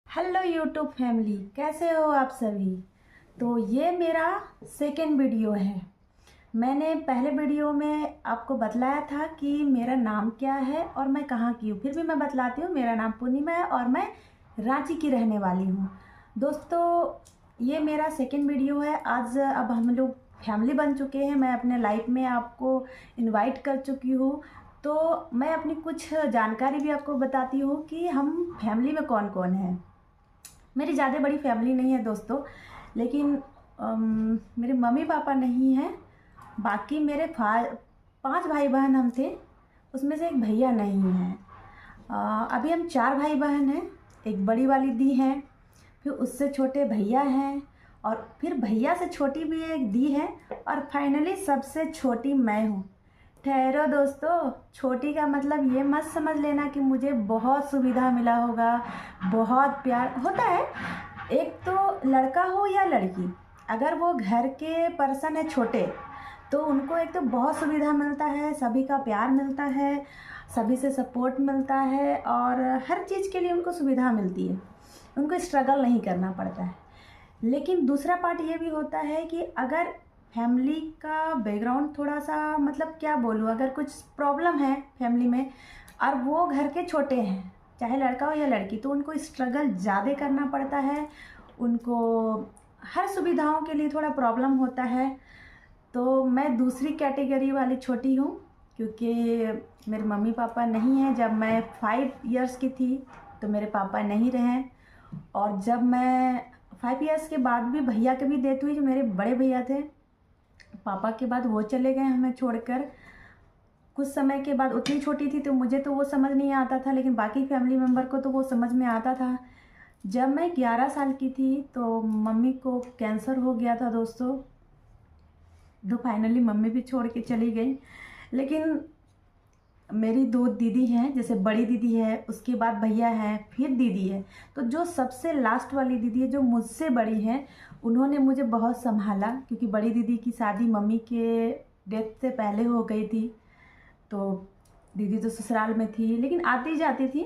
Hello YouTube family, कैसे हो आप सभी। तो ये मेरा सेकेंड वीडियो है। मैंने पहले वीडियो में आपको बतलाया था कि मेरा नाम क्या है और मैं कहाँ की हूँ। फिर भी मैं बतलाती हूँ, मेरा नाम पूर्णिमा है और मैं रांची की रहने वाली हूँ। दोस्तों, ये मेरा सेकेंड वीडियो है। आज अब हम लोग फैमिली बन चुके हैं। मैं अपने लाइफ में आपको इनवाइट कर चुकी हूँ। तो मैं अपनी कुछ जानकारी भी आपको बताती हूँ कि हम फैमिली में कौन कौन है। मेरी ज़्यादा बड़ी फैमिली नहीं है दोस्तों, लेकिन मेरे मम्मी पापा नहीं हैं। बाकी मेरे 5 भाई बहन हम थे, उसमें से एक भैया नहीं है। अभी हम 4 भाई बहन हैं। एक बड़ी वाली दी है, फिर उससे छोटे भैया हैं, और फिर भैया से छोटी भी एक दी है, और फाइनली सबसे छोटी मैं हूँ। ठहरो दोस्तों, छोटी का मतलब ये मत समझ लेना कि मुझे बहुत सुविधा मिला होगा, बहुत प्यार होता है। एक तो लड़का हो या लड़की, अगर वो घर के पर्सन है छोटे, तो उनको एक तो बहुत सुविधा मिलता है, सभी का प्यार मिलता है, सभी से सपोर्ट मिलता है, और हर चीज़ के लिए उनको सुविधा मिलती है, उनको स्ट्रगल नहीं करना पड़ता है। लेकिन दूसरा पार्ट ये भी होता है कि अगर फैमिली का बैकग्राउंड थोड़ा सा, मतलब क्या बोलूँ, अगर कुछ प्रॉब्लम है फैमिली में और वो घर के छोटे हैं, चाहे लड़का हो या लड़की, तो उनको स्ट्रगल ज़्यादा करना पड़ता है। उनको हर सुविधाओं के लिए थोड़ा प्रॉब्लम होता है। तो मैं दूसरी कैटेगरी वाली छोटी हूँ, क्योंकि मेरे मम्मी पापा नहीं हैं। जब मैं 5 इयर्स की थी तो मेरे पापा नहीं रहे, और जब मैं 5 इयर्स के बाद भी भैया की भी डेथ हुई, जो मेरे बड़े भैया थे पापा के बाद, वो चले गए हमें छोड़कर। कुछ समय के बाद, उतनी छोटी थी तो मुझे तो वो समझ नहीं आता था, लेकिन बाकी फैमिली मेम्बर को तो वो समझ में आता था। जब मैं 11 साल की थी तो मम्मी को कैंसर हो गया था दोस्तों। तो फाइनली मम्मी भी छोड़ के चली गई। लेकिन मेरी 2 दीदी हैं, जैसे बड़ी दीदी है, उसके बाद भैया हैं, फिर दीदी है। तो जो सबसे लास्ट वाली दीदी है, जो मुझसे बड़ी है, उन्होंने मुझे बहुत संभाला, क्योंकि बड़ी दीदी की शादी मम्मी के डेथ से पहले हो गई थी। तो दीदी तो ससुराल में थी, लेकिन आती जाती थी।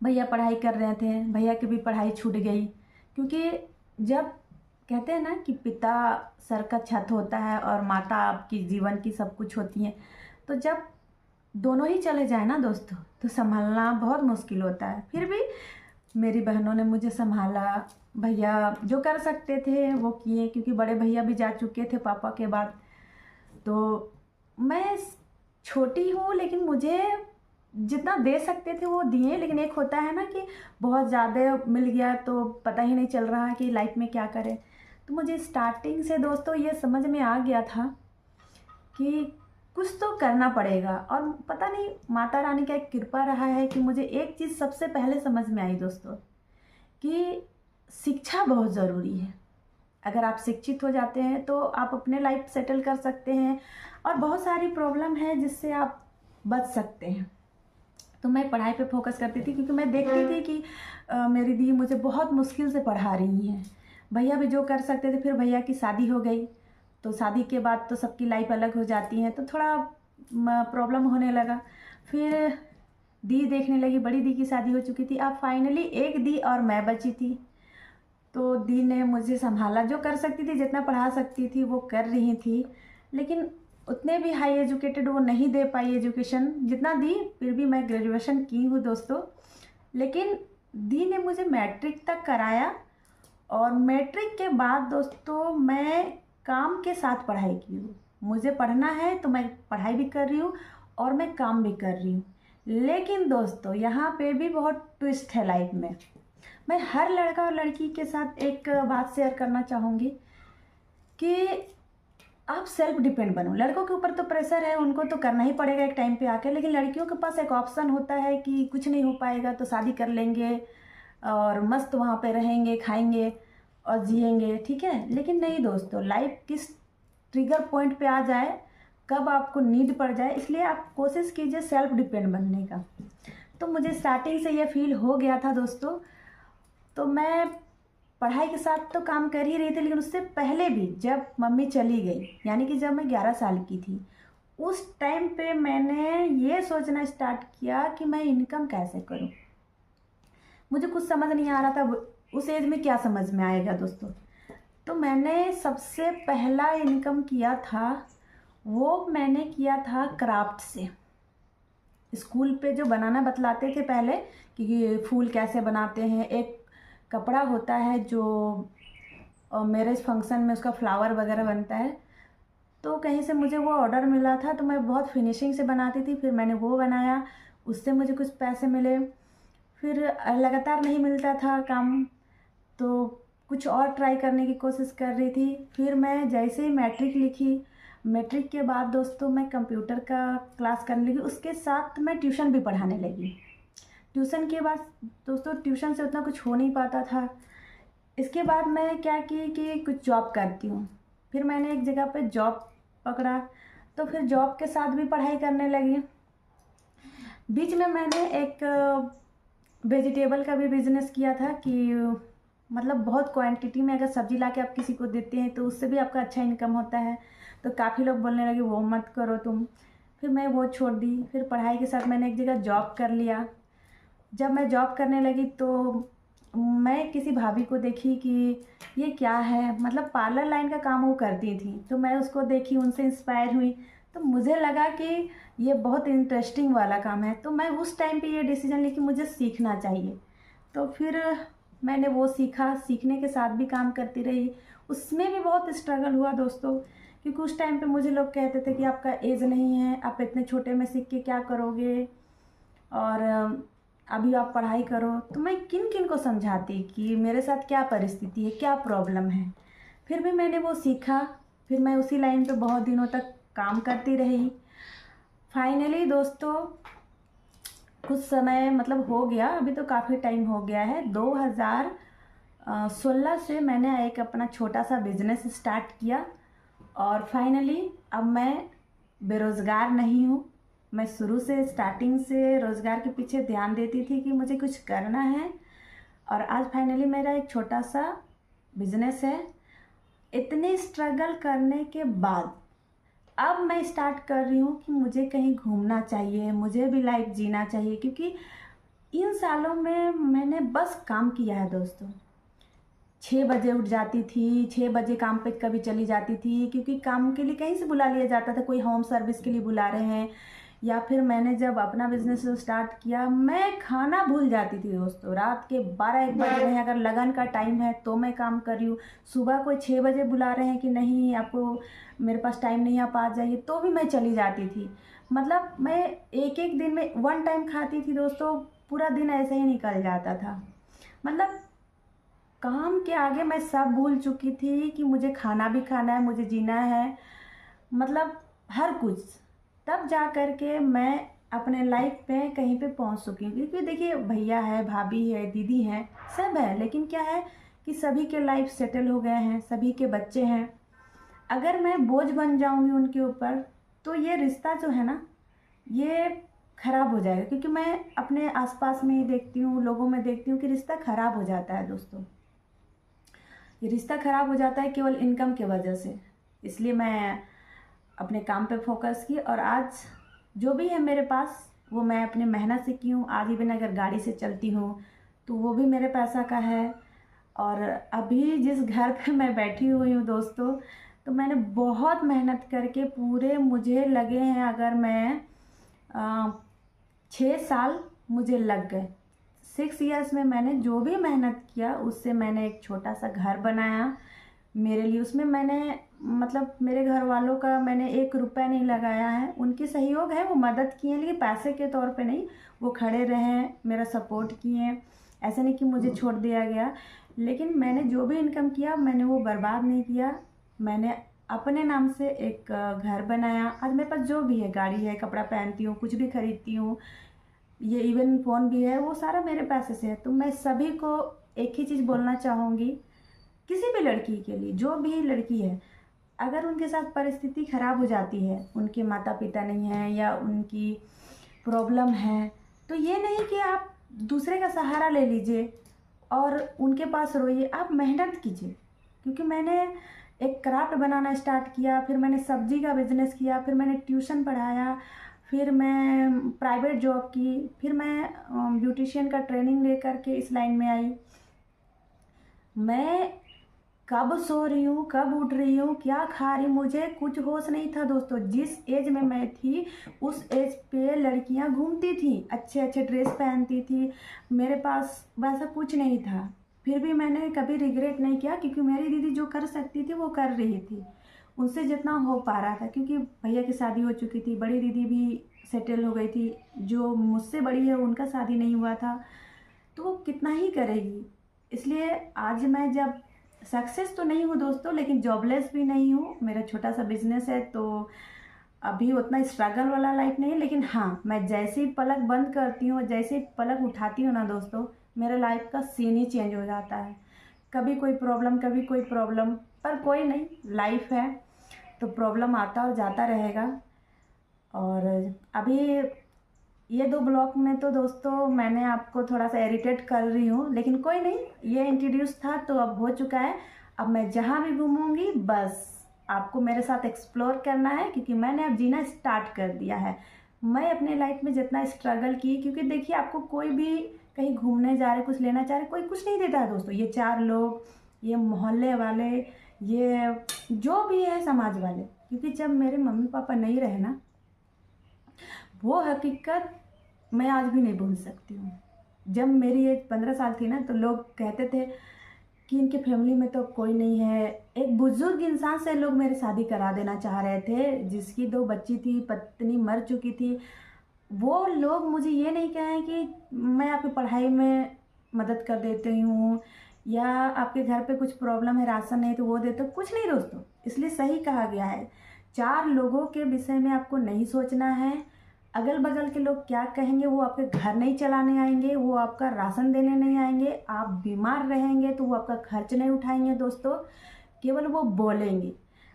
भैया पढ़ाई कर रहे थे, भैया की भी पढ़ाई छूट गई, क्योंकि जब कहते हैं ना कि पिता सर का छत होता है और माता आपकी जीवन की सब कुछ होती है, तो जब दोनों ही चले जाए ना दोस्तों, तो संभालना बहुत मुश्किल होता है। फिर भी मेरी बहनों ने मुझे संभाला। भैया जो कर सकते थे वो किए, क्योंकि बड़े भैया भी जा चुके थे पापा के बाद। तो मैं छोटी हूँ, लेकिन मुझे जितना दे सकते थे वो दिए। लेकिन एक होता है ना कि बहुत ज़्यादा मिल गया तो पता ही नहीं चल रहा है कि लाइफ में क्या करें। तो मुझे स्टार्टिंग से दोस्तों ये समझ में आ गया था कि कुछ तो करना पड़ेगा। और पता नहीं, माता रानी का एक कृपा रहा है कि मुझे एक चीज़ सबसे पहले समझ में आई दोस्तों, कि शिक्षा बहुत ज़रूरी है। अगर आप शिक्षित हो जाते हैं तो आप अपने लाइफ सेटल कर सकते हैं, और बहुत सारी प्रॉब्लम है जिससे आप बच सकते हैं। तो मैं पढ़ाई पे फोकस करती थी, क्योंकि मैं देखती थी कि मेरी दी मुझे बहुत मुश्किल से पढ़ा रही हैं। भैया भी जो कर सकते थे, फिर भैया की शादी हो गई। तो शादी के बाद तो सबकी लाइफ अलग हो जाती है, तो थोड़ा प्रॉब्लम होने लगा। फिर दी देखने लगी, बड़ी दी की शादी हो चुकी थी। अब फाइनली एक दी और मैं बची थी। तो दी ने मुझे संभाला, जो कर सकती थी, जितना पढ़ा सकती थी वो कर रही थी। लेकिन उतने भी हाई एजुकेटेड वो नहीं दे पाई एजुकेशन जितना दी। फिर भी मैं ग्रेजुएशन की हूँ दोस्तों। लेकिन दी ने मुझे मैट्रिक तक कराया, और मैट्रिक के बाद दोस्तों मैं काम के साथ पढ़ाई की हूँ। मुझे पढ़ना है तो मैं पढ़ाई भी कर रही हूँ और मैं काम भी कर रही हूँ। लेकिन दोस्तों, यहाँ पे भी बहुत ट्विस्ट है लाइफ में। मैं हर लड़का और लड़की के साथ एक बात शेयर करना चाहूँगी कि आप सेल्फ डिपेंड बनो। लड़कों के ऊपर तो प्रेशर है, उनको तो करना ही पड़ेगा एक टाइम पे आके। लेकिन लड़कियों के पास एक ऑप्शन होता है कि कुछ नहीं हो पाएगा तो शादी कर लेंगे और मस्त वहाँ पे रहेंगे, खाएंगे और जिएंगे, ठीक है। लेकिन नहीं दोस्तों, लाइफ किस ट्रिगर पॉइंट पे आ जाए, कब आपको नीड पड़ जाए, इसलिए आप कोशिश कीजिए सेल्फ डिपेंड बनने का। तो मुझे स्टार्टिंग से ये फील हो गया था दोस्तों। तो मैं पढ़ाई के साथ तो काम कर ही रही थी, लेकिन उससे पहले भी जब मम्मी चली गई, यानी कि जब मैं 11 साल की थी, उस टाइम पे मैंने ये सोचना स्टार्ट किया कि मैं इनकम कैसे करूं। मुझे कुछ समझ नहीं आ रहा था उस एज में क्या समझ में आएगा दोस्तों। तो मैंने सबसे पहला इनकम किया था, वो मैंने किया था क्राफ्ट से। स्कूल पे जो बनाना बतलाते थे पहले कि फूल कैसे बनाते हैं, एक कपड़ा होता है जो मैरिज फंक्शन में उसका फ्लावर वगैरह बनता है, तो कहीं से मुझे वो ऑर्डर मिला था, तो मैं बहुत फिनिशिंग से बनाती थी। फिर मैंने वो बनाया, उससे मुझे कुछ पैसे मिले। फिर लगातार नहीं मिलता था काम, तो कुछ और ट्राई करने की कोशिश कर रही थी। फिर मैं जैसे ही मैट्रिक लिखी, मैट्रिक के बाद दोस्तों मैं कंप्यूटर का क्लास करने लगी, उसके साथ मैं ट्यूशन भी पढ़ाने लगी। ट्यूशन के बाद दोस्तों ट्यूशन से उतना कुछ हो नहीं पाता था। इसके बाद मैं क्या की कि कुछ जॉब करती हूँ। फिर मैंने एक जगह पे जॉब पकड़ा, तो फिर जॉब के साथ भी पढ़ाई करने लगी। बीच में मैंने एक वेजिटेबल का भी बिज़नेस किया था कि मतलब बहुत क्वांटिटी में अगर सब्जी ला के आप किसी को देते हैं तो उससे भी आपका अच्छा इनकम होता है। तो काफ़ी लोग बोलने लगे वो मत करो तुम। फिर मैं वो छोड़ दी। फिर पढ़ाई के साथ मैंने एक जगह जॉब कर लिया। जब मैं जॉब करने लगी तो मैं किसी भाभी को देखी कि ये क्या है, मतलब पार्लर लाइन का काम वो करती थी, तो मैं उसको देखी, उनसे इंस्पायर हुई। तो मुझे लगा कि ये बहुत इंटरेस्टिंग वाला काम है। तो मैं उस टाइम पे ये डिसीजन ली कि मुझे सीखना चाहिए। तो फिर मैंने वो सीखा, सीखने के साथ भी काम करती रही। उसमें भी बहुत स्ट्रगल हुआ दोस्तों, क्योंकि उस टाइम पे मुझे लोग कहते थे कि आपका एज नहीं है, आप इतने छोटे में सीख के क्या करोगे, और अभी आप पढ़ाई करो। तो मैं किन किन को समझाती कि मेरे साथ क्या परिस्थिति है, क्या प्रॉब्लम है। फिर भी मैंने वो सीखा। फिर मैं उसी लाइन पे बहुत दिनों तक काम करती रही। फाइनली दोस्तों कुछ समय मतलब हो गया, अभी तो काफ़ी टाइम हो गया है, 2016 से मैंने एक अपना छोटा सा बिजनेस स्टार्ट किया। और फाइनली अब मैं बेरोज़गार नहीं हूँ। मैं शुरू से स्टार्टिंग से रोज़गार के पीछे ध्यान देती थी कि मुझे कुछ करना है, और आज फाइनली मेरा एक छोटा सा बिजनेस है। इतनी स्ट्रगल करने के बाद अब मैं स्टार्ट कर रही हूँ कि मुझे कहीं घूमना चाहिए, मुझे भी लाइफ जीना चाहिए, क्योंकि इन सालों में मैंने बस काम किया है दोस्तों। 6 बजे उठ जाती थी, 6 बजे काम पे कभी चली जाती थी, क्योंकि काम के लिए कहीं से बुला लिया जाता था, कोई होम सर्विस के लिए बुला रहे हैं, या फिर मैंने जब अपना बिजनेस स्टार्ट किया मैं खाना भूल जाती थी दोस्तों। रात के 12-1 बज रहे हैं, अगर लगन का टाइम है तो मैं काम कर रही हूँ। सुबह कोई 6 बजे बुला रहे हैं कि नहीं आपको मेरे पास टाइम नहीं, आप आ जाइए, तो भी मैं चली जाती थी। मतलब मैं एक एक दिन में 1 टाइम खाती थी दोस्तों, पूरा दिन ऐसे ही निकल जाता था। मतलब काम के आगे मैं सब भूल चुकी थी कि मुझे खाना भी खाना है, मुझे जीना है, मतलब हर कुछ। तब जा कर के मैं अपने लाइफ पे कहीं पे पहुंच चुकी हूँ। क्योंकि देखिए भैया है, भाभी है, दीदी है, सब है, लेकिन क्या है कि सभी के लाइफ सेटल हो गए हैं, सभी के बच्चे हैं। अगर मैं बोझ बन जाऊंगी उनके ऊपर तो ये रिश्ता जो है ना, ये खराब हो जाएगा। क्योंकि मैं अपने आसपास में ही देखती हूँ, लोगों में देखती हूँ कि रिश्ता खराब हो जाता है दोस्तों। ये रिश्ता खराब हो जाता है केवल इनकम की वजह से। इसलिए मैं अपने काम पे फोकस की, और आज जो भी है मेरे पास वो मैं अपनी मेहनत से की हूँ। आज इवन अगर गाड़ी से चलती हूँ तो वो भी मेरे पैसा का है। और अभी जिस घर पे मैं बैठी हुई हूँ दोस्तों, तो मैंने बहुत मेहनत करके पूरे मुझे लगे हैं, अगर मैं 6 साल मुझे लग गए। 6 ईयर्स में मैंने जो भी मेहनत किया उससे मैंने एक छोटा सा घर बनाया मेरे लिए। उसमें मैंने मतलब मेरे घर वालों का मैंने 1 रुपया नहीं लगाया है। उनकी सहयोग है, वो मदद किए, लेकिन पैसे के तौर पे नहीं। वो खड़े रहे, मेरा सपोर्ट किए, ऐसा नहीं कि मुझे छोड़ दिया गया। लेकिन मैंने जो भी इनकम किया मैंने वो बर्बाद नहीं किया। मैंने अपने नाम से एक घर बनाया। आज मेरे पास जो भी है, गाड़ी है, कपड़ा पहनती हूँ, कुछ भी खरीदती हूँ, ये इवन फ़ोन भी है, वो सारा मेरे पैसे से है। तो मैं सभी को एक ही चीज़ बोलना चाहूँगी, किसी भी लड़की के लिए, जो भी लड़की है, अगर उनके साथ परिस्थिति ख़राब हो जाती है, उनके माता पिता नहीं हैं या उनकी प्रॉब्लम है, तो ये नहीं कि आप दूसरे का सहारा ले लीजिए और उनके पास रोइए। आप मेहनत कीजिए। क्योंकि मैंने एक क्राफ्ट बनाना स्टार्ट किया, फिर मैंने सब्जी का बिज़नेस किया, फिर मैंने ट्यूशन पढ़ाया, फिर मैं प्राइवेट जॉब की, फिर मैं ब्यूटिशियन का ट्रेनिंग लेकर के इस लाइन में आई। मैं कब सो रही हूँ, कब उठ रही हूँ, क्या खा रही हूँ, मुझे कुछ होश नहीं था दोस्तों। जिस एज में मैं थी उस एज पे लड़कियाँ घूमती थी, अच्छे अच्छे ड्रेस पहनती थी, मेरे पास वैसा कुछ नहीं था। फिर भी मैंने कभी रिग्रेट नहीं किया, क्योंकि मेरी दीदी जो कर सकती थी वो कर रही थी, उनसे जितना हो पा रहा था। क्योंकि भैया की शादी हो चुकी थी, बड़ी दीदी भी सेटल हो गई थी, जो मुझसे बड़ी है उनका शादी नहीं हुआ था, तो वो कितना ही करेगी। इसलिए आज मैं जब सक्सेस तो नहीं हूँ दोस्तों, लेकिन जॉबलेस भी नहीं हूँ, मेरा छोटा सा बिजनेस है, तो अभी उतना स्ट्रगल वाला लाइफ नहीं है। लेकिन हाँ, मैं जैसे ही पलक बंद करती हूँ, जैसे ही पलक उठाती हूँ ना दोस्तों, मेरा लाइफ का सीन ही चेंज हो जाता है। कभी कोई प्रॉब्लम, कभी कोई प्रॉब्लम, पर कोई नहीं, लाइफ है तो प्रॉब्लम आता और जाता रहेगा। और अभी ये 2 ब्लॉग में तो दोस्तों मैंने आपको थोड़ा सा इरिटेट कर रही हूँ, लेकिन कोई नहीं, ये इंट्रोड्यूस था तो अब हो चुका है। अब मैं जहाँ भी घूमूंगी बस आपको मेरे साथ एक्सप्लोर करना है, क्योंकि मैंने अब जीना स्टार्ट कर दिया है। मैं अपने लाइफ में जितना स्ट्रगल की, क्योंकि देखिए आपको कोई भी कहीं घूमने जा रहे, कुछ लेना चाह रहे, कोई कुछ नहीं देता है दोस्तों। ये 4 लोग, ये मोहल्ले वाले, ये जो भी है समाज वाले, क्योंकि जब मेरे मम्मी पापा नहीं रहे ना, वो हकीकत मैं आज भी नहीं भूल सकती हूँ। जब मेरी एज 15 साल थी ना, तो लोग कहते थे कि इनके फैमिली में तो कोई नहीं है। एक बुजुर्ग इंसान से लोग मेरी शादी करा देना चाह रहे थे, जिसकी 2 बच्ची थी, पत्नी मर चुकी थी। वो लोग मुझे ये नहीं कहें कि मैं आपकी पढ़ाई में मदद कर देती हूँ, या आपके घर पे कुछ प्रॉब्लम है, राशन नहीं तो वो देते, कुछ नहीं दोस्तों। इसलिए सही कहा गया है, 4 लोगों के विषय में आपको नहीं सोचना है। अगल बगल के लोग क्या कहेंगे, वो आपके घर नहीं चलाने आएंगे, वो आपका राशन देने नहीं आएंगे। आप बीमार रहेंगे तो वो आपका खर्च नहीं उठाएंगे दोस्तों, केवल वो बोलेंगे।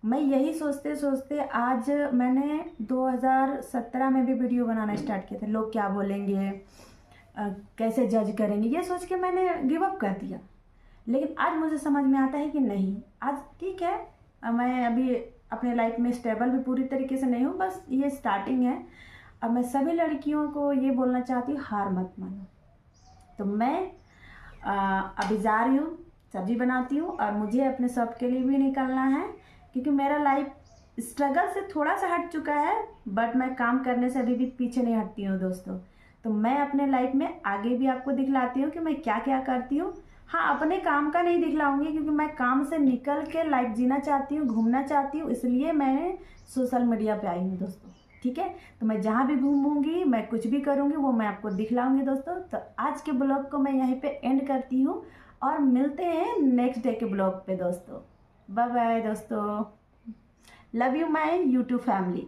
मैं यही सोचते सोचते आज मैंने 2017 में भी वीडियो बनाना स्टार्ट किया था। लोग क्या बोलेंगे, कैसे जज करेंगे, ये सोच के मैंने गिव अप कर दिया। लेकिन आज मुझे समझ में आता है कि नहीं, आज ठीक है, मैं अभी अपने लाइफ में स्टेबल भी पूरी तरीके से नहीं हूँ, बस ये स्टार्टिंग है। अब मैं सभी लड़कियों को ये बोलना चाहती हूँ, हार मत मानो। तो मैं अभी जा रही हूँ, सब्जी बनाती हूँ, और मुझे अपने शॉप के लिए भी निकलना है, क्योंकि मेरा लाइफ स्ट्रगल से थोड़ा सा हट चुका है, बट मैं काम करने से अभी भी पीछे नहीं हटती हूँ दोस्तों। तो मैं अपने लाइफ में आगे भी आपको दिखलाती हूँ कि मैं क्या क्या करती हूँ। हाँ, अपने काम का नहीं दिखलाऊंगी, क्योंकि मैं काम से निकल के लाइफ जीना चाहती हूँ, घूमना चाहती हूँ, इसलिए मैं सोशल मीडिया पे आई हूँ दोस्तों। ठीक है, तो मैं जहाँ भी घूमूंगी, मैं कुछ भी करूँगी, वो मैं आपको दिखलाऊंगी दोस्तों। तो आज के ब्लॉग को मैं यहीं पे एंड करती हूँ, और मिलते हैं नेक्स्ट डे के ब्लॉग पे दोस्तों। बाय बाय दोस्तों, love you my YouTube family.